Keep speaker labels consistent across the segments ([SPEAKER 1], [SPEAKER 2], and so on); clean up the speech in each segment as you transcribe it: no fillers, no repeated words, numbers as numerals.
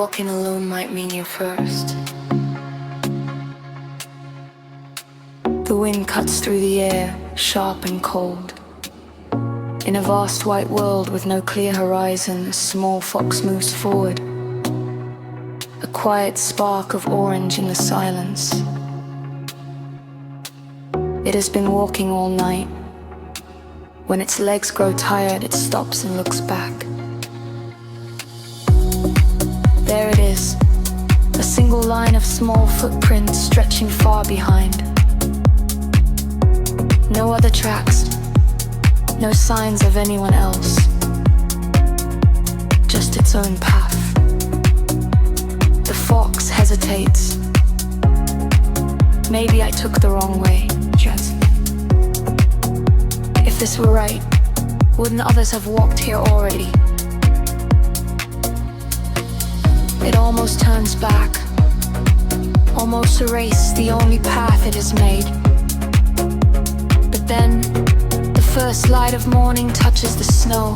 [SPEAKER 1] walking alone might mean you're first. The wind cuts through the air, sharp and cold. In a vast white world with no clear horizon, a small fox moves forward. A quiet spark of orange in the silence. It has been walking all night. When its legs grow tired, it stops and looks back. There it is, a single line of small footprints stretching far behind. No other tracks, no signs of anyone else. Just its own path. The fox hesitates. Maybe I took the wrong way, Jess. If this were right, wouldn't others have walked here already? It almost turns back, almost erased the only path it has made. But then, the first light of morning touches the snow,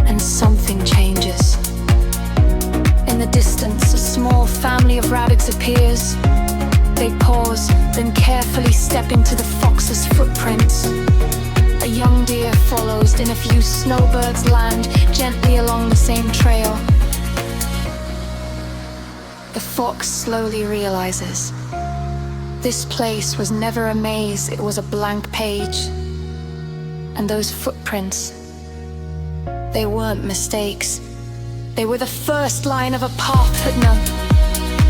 [SPEAKER 1] and something changes. In the distance, a small family of rabbits appears. They pause, then carefully step into the fox's footprints. A young deer follows, and a few snowbirds land gently along the same trail. The fox slowly realizes this place was never a maze, it was a blank page. And those footprints, they weren't mistakes. They were the first line of a path that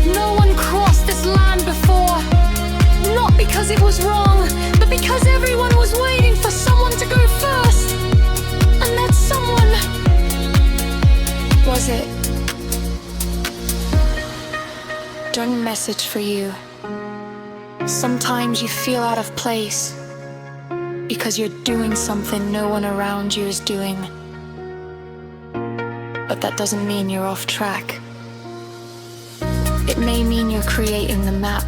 [SPEAKER 1] no one crossed this land before. Not because it was wrong, but because everyone was waiting for someone to go first. And that someone was it. Done message for you. Sometimes you feel out of place because you're doing something no one around you is doing. But that doesn't mean you're off track. It may mean you're creating the map.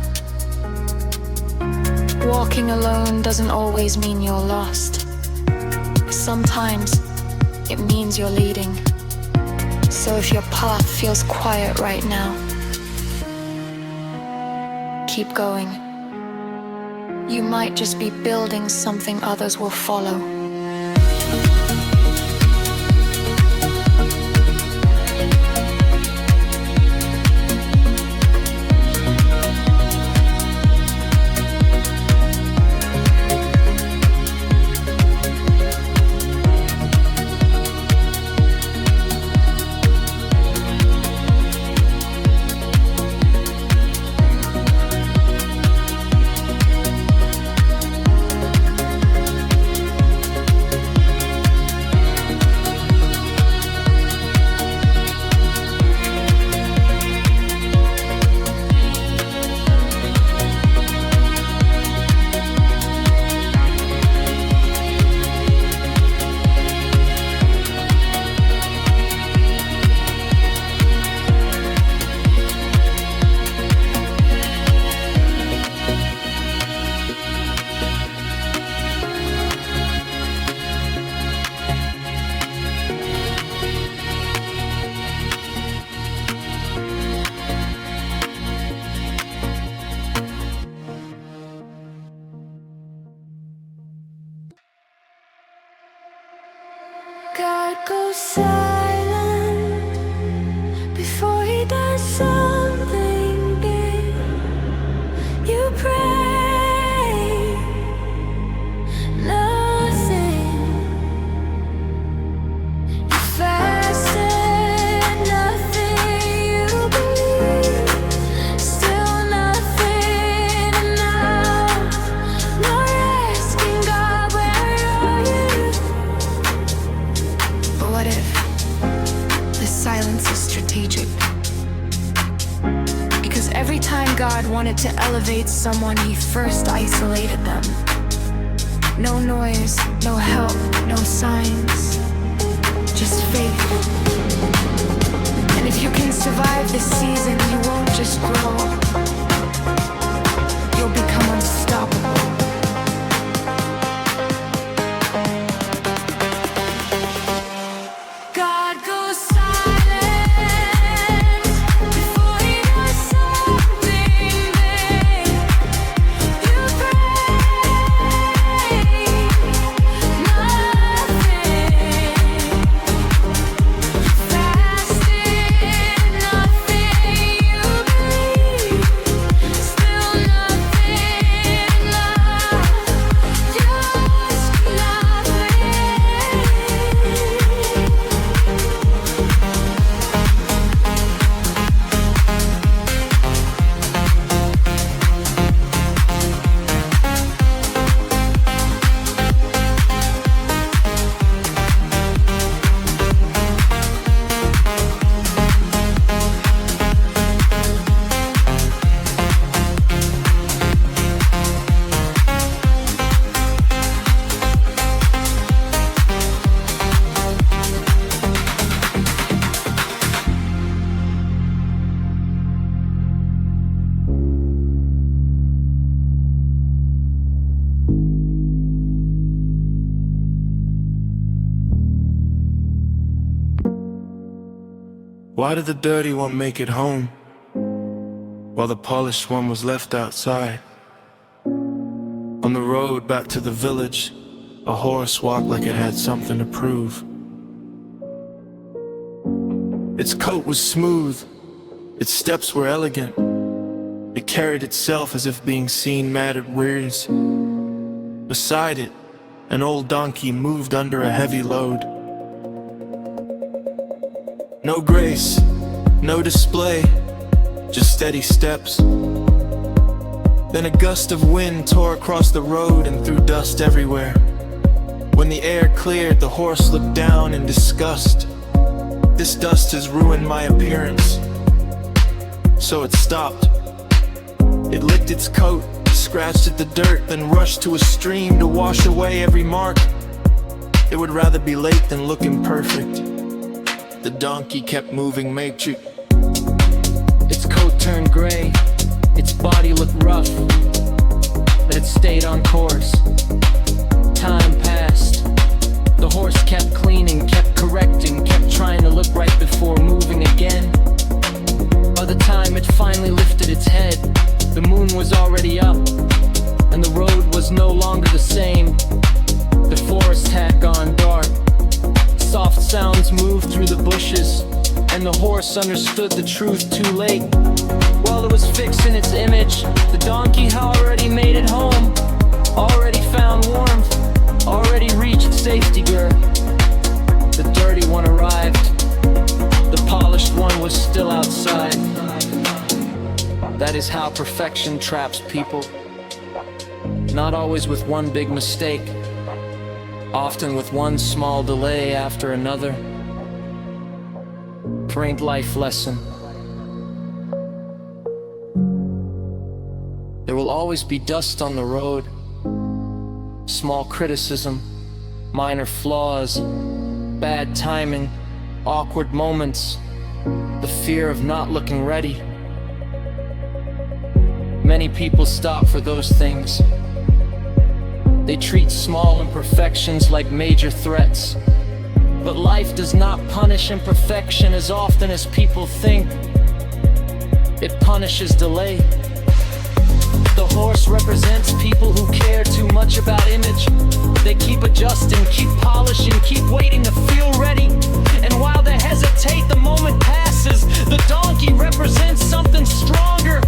[SPEAKER 1] Walking alone doesn't always mean you're lost. Sometimes it means you're leading. So if your path feels quiet right now, keep going. You might just be building something others will follow. God goes silent before he does something big. You pray, nothing. You fasted, nothing you believe. Still nothing enough. Not asking God, where are you? But what if this silence is strategic? Because every time God wanted to elevate someone, he first isolated them. No noise, no help, no signs, just faith. And if you can survive this season, you won't just grow, you'll become unstoppable. God goes silent.
[SPEAKER 2] Why did the dirty one make it home, while the polished one was left outside? On the road back to the village, a horse walked like it had something to prove. Its coat was smooth, its steps were elegant. It carried itself as if being seen mattered rears. Beside it, an old donkey moved under a heavy load. No grace, no display, just steady steps. Then a gust of wind tore across the road and threw dust everywhere. When the air cleared, the horse looked down in disgust. This dust has ruined my appearance. So it stopped. It licked its coat, scratched at the dirt, then rushed to a stream to wash away every mark. It would rather be late than looking perfect. The donkey kept moving matrix. Its coat turned gray, its body looked rough, but it stayed on course. Time passed. The horse kept cleaning, kept correcting, kept trying to look right before moving again. By the time it finally lifted its head, the moon was already up, and the road was no longer the same. The forest had gone dark. Soft sounds moved through the bushes, and the horse understood the truth too late. While it was fixing its image, the donkey had already made it home, already found warmth, already reached safety girth. The dirty one arrived. The polished one was still outside. That is how perfection traps people. Not always with one big mistake, often with one small delay after another. Faint life lesson. There will always be dust on the road, small criticism, minor flaws, bad timing, awkward moments, the fear of not looking ready. Many people stop for those things. They treat small imperfections like major threats. But life does not punish imperfection as often as people think. It punishes delay. The horse represents people who care too much about image. They keep adjusting, keep polishing, keep waiting to feel ready. And while they hesitate, the moment passes. The donkey represents something stronger.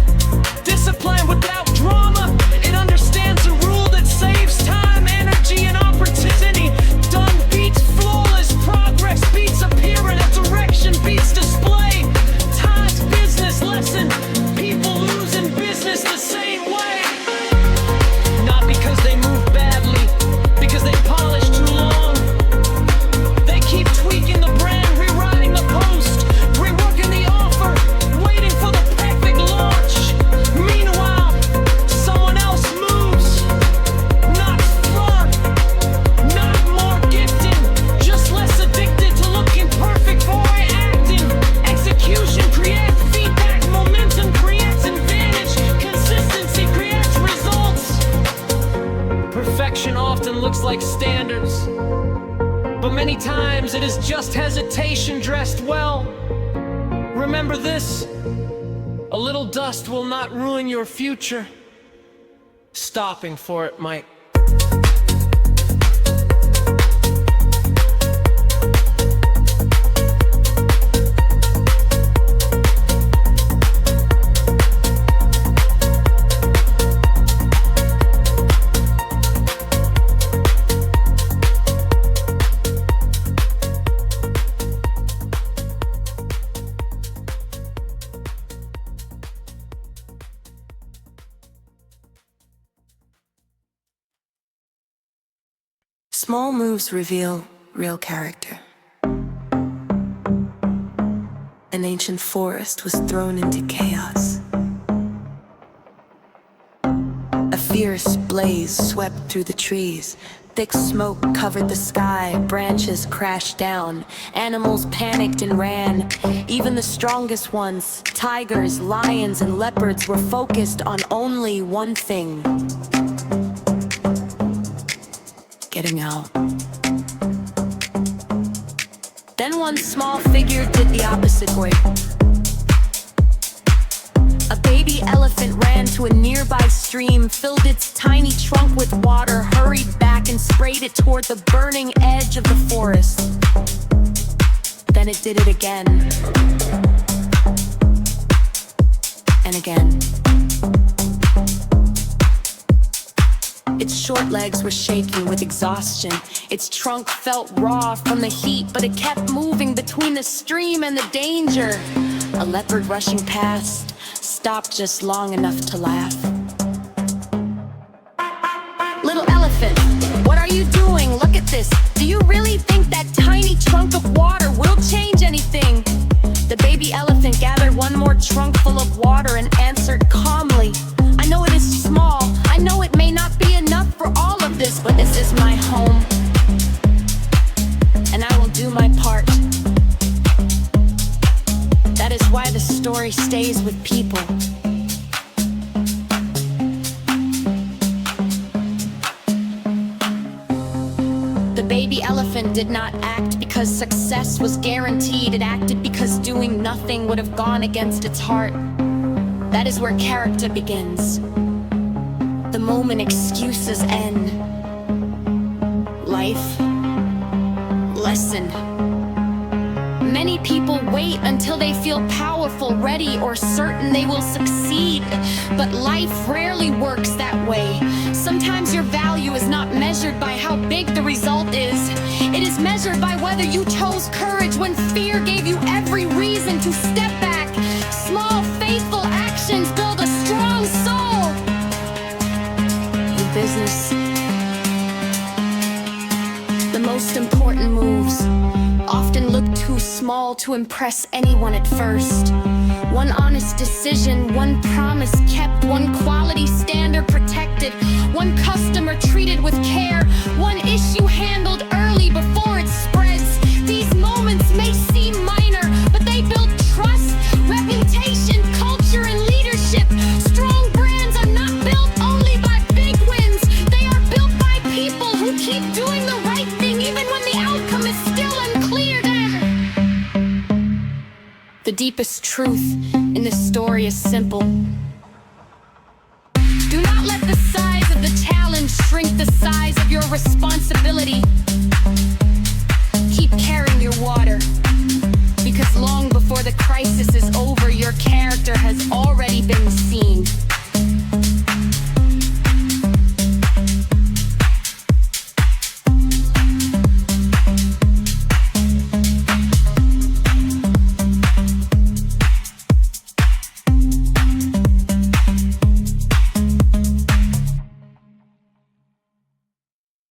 [SPEAKER 2] Discipline without drama. It understands a rule that saves time, energy, and opportunity. Done beats flawless progress, beats appearance, direction beats display. Time's business lesson. People lose in business the same way. Not because they move badly, because they polish too long. They keep tweaking the brand, rewriting the post, reworking the offer, waiting for the perfect launch. Meanwhile, someone else moves. Not smart, not more gifted, just less addicted to looking perfect for acting. Execution creates feedback, momentum creates advantage, consistency creates results. Perfection often looks like standards, but many times it is just hesitation dressed well. Remember this: a little dust will not ruin your future. Stopping for it might.
[SPEAKER 3] Small moves reveal real character. An ancient forest was thrown into chaos. A fierce blaze swept through the trees. Thick smoke covered the sky, branches crashed down. Animals panicked and ran. Even the strongest ones, tigers, lions, and leopards, were focused on only one thing: getting out. Then one small figure did the opposite way. A baby elephant ran to a nearby stream, filled its tiny trunk with water, hurried back and sprayed it toward the burning edge of the forest. Then it did it again. And again. Its short legs were shaking with exhaustion. Its trunk felt raw from the heat, but it kept moving between the stream and the danger. A leopard rushing past stopped just long enough to laugh. Little elephant, what are you doing? Look at this. Do you really think that tiny trunk of water will change anything? The baby elephant gathered one more trunk full of water and answered calmly, I know it is small. I know it may not be enough for all of this, but this is my home. And I will do my part. That is why the story stays with people. The baby elephant did not act because success was guaranteed. It acted because doing nothing would have gone against its heart. That is where character begins. The moment excuses end. Life. Lesson. Many people wait until they feel powerful, ready, or certain they will succeed. But life rarely works that way. Sometimes your value is not measured by how big the result is. It is measured by whether you chose courage when fear gave you every reason to step back. Small, faithful actions build a strong soul. In business, the most important moves often look too small to impress anyone at first. One honest decision, one promise kept, one quality standard protected, one customer treated with care, one issue handled early before it spreads. These moments may seem minor, but they build trust, reputation, culture, and leadership. Strong brands are not built only by big wins. They are built by people who keep doing the right thing even when the outcome is still unclear. The deepest truth in this story is simple. Do not let the size of the challenge shrink the size of your responsibility. Keep carrying your water, because long before the crisis is over, your character has already